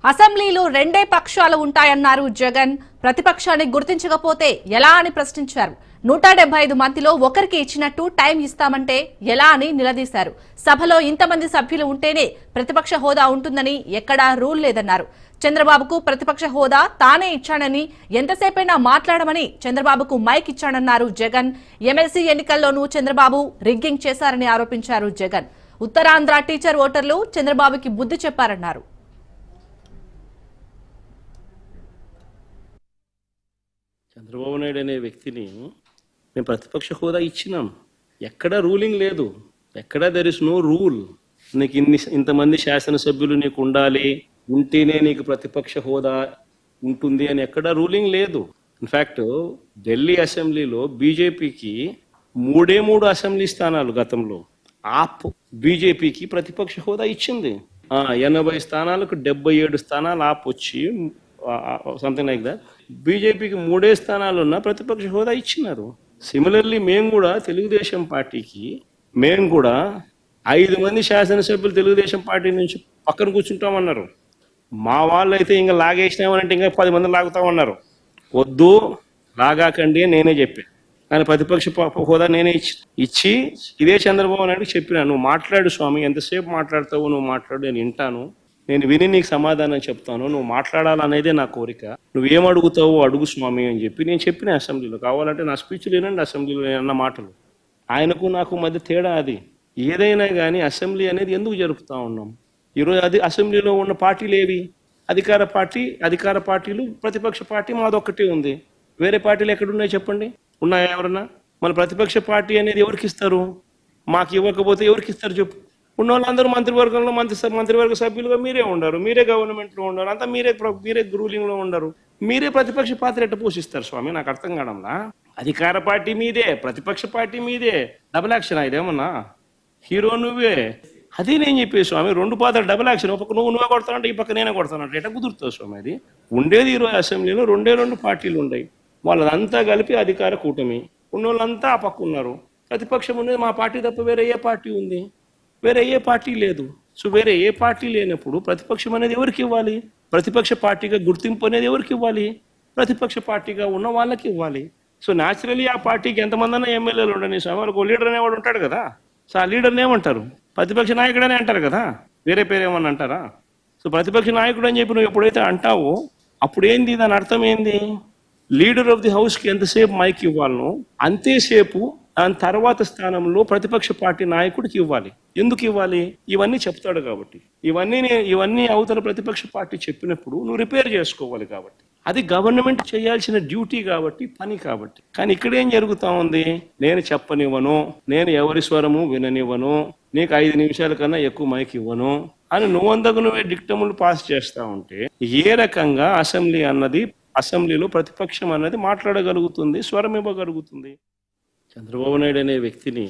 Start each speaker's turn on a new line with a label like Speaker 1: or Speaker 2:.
Speaker 1: అసెంబ్లీలో రెండే పక్షాలు ఉంటాయన్నారు జగన్. ప్రతిపక్షాన్ని గుర్తించకపోతే ఎలా అని ప్రశ్నించారు. 175 మందిలో ఒకరికి ఇచ్చినట్టు టైం ఇస్తామంటే ఎలా అని నిలదీశారు. సభలో ఇంతమంది సభ్యులు ఉంటేనే ప్రతిపక్ష హోదా ఉంటుందని ఎక్కడా రూల్ లేదన్నారు. చంద్రబాబుకు ప్రతిపక్ష హోదా తానే ఇచ్చానని, ఎంతసేపైనా మాట్లాడమని చంద్రబాబుకు మైక్ ఇచ్చానన్నారు జగన్. ఎమ్మెల్సీ ఎన్నికల్లోనూ చంద్రబాబు రిగ్గింగ్ చేశారని ఆరోపించారు జగన్. ఉత్తరాంధ్ర టీచర్ ఓటర్లు చంద్రబాబుకి బుద్ధి చెప్పారన్నారు.
Speaker 2: చంద్రబాబు నాయుడు అనే వ్యక్తిని మేము ప్రతిపక్ష హోదా ఇచ్చినాం. ఎక్కడ రూలింగ్ లేదు, ఎక్కడ దెర్ ఇస్ నో రూల్. నీకు ఇంతమంది శాసనసభ్యులు నీకు ఉండాలి, ఉంటేనే నీకు ప్రతిపక్ష హోదా ఉంటుంది అని ఎక్కడ రూలింగ్ లేదు. ఇన్ఫ్యాక్ట్ ఢిల్లీ అసెంబ్లీలో బీజేపీకి 3 అసెంబ్లీ స్థానాలు గతంలో ఆప్ బీజేపీకి ప్రతిపక్ష హోదా ఇచ్చింది. 80 స్థానాలకు 77 స్థానాలు ఆప్ వచ్చి సంథింగ్ లైక్ దట్. బీజేపీకి 3 స్థానాలు ఉన్న ప్రతిపక్ష హోదా ఇచ్చినారు. సిమిలర్లీ మేము కూడా తెలుగుదేశం పార్టీకి 5 మంది శాసనసభ్యులు తెలుగుదేశం పార్టీ నుంచి పక్కన కూర్చుంటామన్నారు. మా వాళ్ళు అయితే ఇంకా లాగేసినామనంటే ఇంకా 10 మంది లాగుతామన్నారు. వద్దు, లాగాకండి నేనే చెప్పాను. కానీ ప్రతిపక్ష హోదా నేనే ఇచ్చి ఇదే చంద్రబాబు నాయుడు చెప్పినా, నువ్వు మాట్లాడు స్వామి, ఎంతసేపు మాట్లాడతావు, నువ్వు మాట్లాడు, నేను వింటాను, నేను విని నీకు సమాధానం చెప్తాను, నువ్వు మాట్లాడాలనేదే నా కోరిక, నువ్వేం అడుగుతావో అడుగు స్వామి అని చెప్పి నేను చెప్పిన అసెంబ్లీలో. కావాలంటే నా స్పీచ్లు వినండి, అసెంబ్లీలో అన్న మాటలు. ఆయనకు నాకు మధ్య తేడా అది. ఏదైనా కానీ అసెంబ్లీ అనేది ఎందుకు జరుపుతా ఉన్నాం? ఈరోజు అది అసెంబ్లీలో ఉన్న పార్టీలు ఏవి? అధికార పార్టీలు, ప్రతిపక్ష పార్టీ మాదొక్కటే ఉంది. వేరే పార్టీలు ఎక్కడున్నాయి చెప్పండి? ఉన్నాయా ఎవరన్నా? మన ప్రతిపక్ష పార్టీ అనేది ఎవరికి ఇస్తారు? మాకు ఇవ్వకపోతే ఎవరికి ఇస్తారు చెప్పు? ఉన్న వాళ్ళందరూ మంత్రివర్గంలో మంత్రివర్గ సభ్యులుగా మీరే ఉండరు, మీరే గవర్నమెంట్లో ఉండరు, అంతా మీరే రూలింగ్లో ఉండరు. మీరే ప్రతిపక్ష పాత్ర ఎట్ట పోషిస్తారు స్వామి? నాకు అర్థం కావడంలా. అధికార పార్టీ మీదే, ప్రతిపక్ష పార్టీ మీదే. డబుల్ యాక్షన్ ఇదేమన్నా? హీరో నువ్వే. అదే నేను చెప్పే స్వామి, 2 పాత్ర డబుల్ యాక్షన్. ఒక పక్క నువ్వే కొడతానంటే ఈ పక్క నేనే కొడతానంటే ఎట్లా కుదురుతావు స్వామి? అది ఉండేది ఈరోజు అసెంబ్లీలో 2 పార్టీలు ఉన్నాయి. వాళ్ళదంతా కలిపి అధికార కూటమి. ఉన్న వాళ్ళంతా ఆ పక్క ఉన్నారు. ప్రతిపక్షం ఉండేది మా పార్టీ తప్ప వేరే ఏ పార్టీ ఉంది? వేరే ఏ పార్టీ లేదు. సో వేరే ఏ పార్టీ లేనప్పుడు ప్రతిపక్షం అనేది ఎవరికి ఇవ్వాలి? ప్రతిపక్ష పార్టీగా గుర్తింపు అనేది ఎవరికి ఇవ్వాలి? ప్రతిపక్ష పార్టీగా ఉన్న వాళ్ళకి ఇవ్వాలి. సో న్యాచురలీ ఆ పార్టీకి ఎంతమంది అన్నా ఎమ్మెల్యేలు ఉండని స్వామి, వాళ్ళకు లీడర్ అనేవాడు ఉంటాడు కదా. సో ఆ లీడర్ని ఏమంటారు? ప్రతిపక్ష నాయకుడు అని అంటారు కదా, వేరే పేరు ఏమన్నా అంటారా? సో ప్రతిపక్ష నాయకుడు అని చెప్పి నువ్వు ఎప్పుడైతే అంటావో అప్పుడు ఏంది, దాని అర్థం ఏంది? లీడర్ ఆఫ్ ది హౌస్కి ఎంతసేపు మైక్ ఇవ్వాలనో అంతేసేపు దాని తర్వాత స్థానంలో ప్రతిపక్ష పార్టీ నాయకుడికి ఇవ్వాలి. ఎందుకు ఇవ్వాలి? ఇవన్నీ చెప్తాడు కాబట్టి. ఇవన్నీ అవతల ప్రతిపక్ష పార్టీ చెప్పినప్పుడు నువ్వు రిపేర్ చేసుకోవాలి. కాబట్టి అది గవర్నమెంట్ చేయాల్సిన డ్యూటీ కాబట్టి, పని కాబట్టి. కానీ ఇక్కడ ఏం జరుగుతా ఉంది? నేను చెప్పనివ్వను, నేను ఎవరి స్వరము విననివ్వను, నీకు 5 నిమిషాల కన్నా ఎక్కువ మైక్ ఇవ్వను అని నువ్వే డిక్టములు పాస్ చేస్తా ఉంటే ఏ రకంగా అసెంబ్లీలో ప్రతిపక్షం అన్నది మాట్లాడగలుగుతుంది, స్వరం ఇవ్వగలుగుతుంది? చంద్రబాబు నాయుడు అనే వ్యక్తిని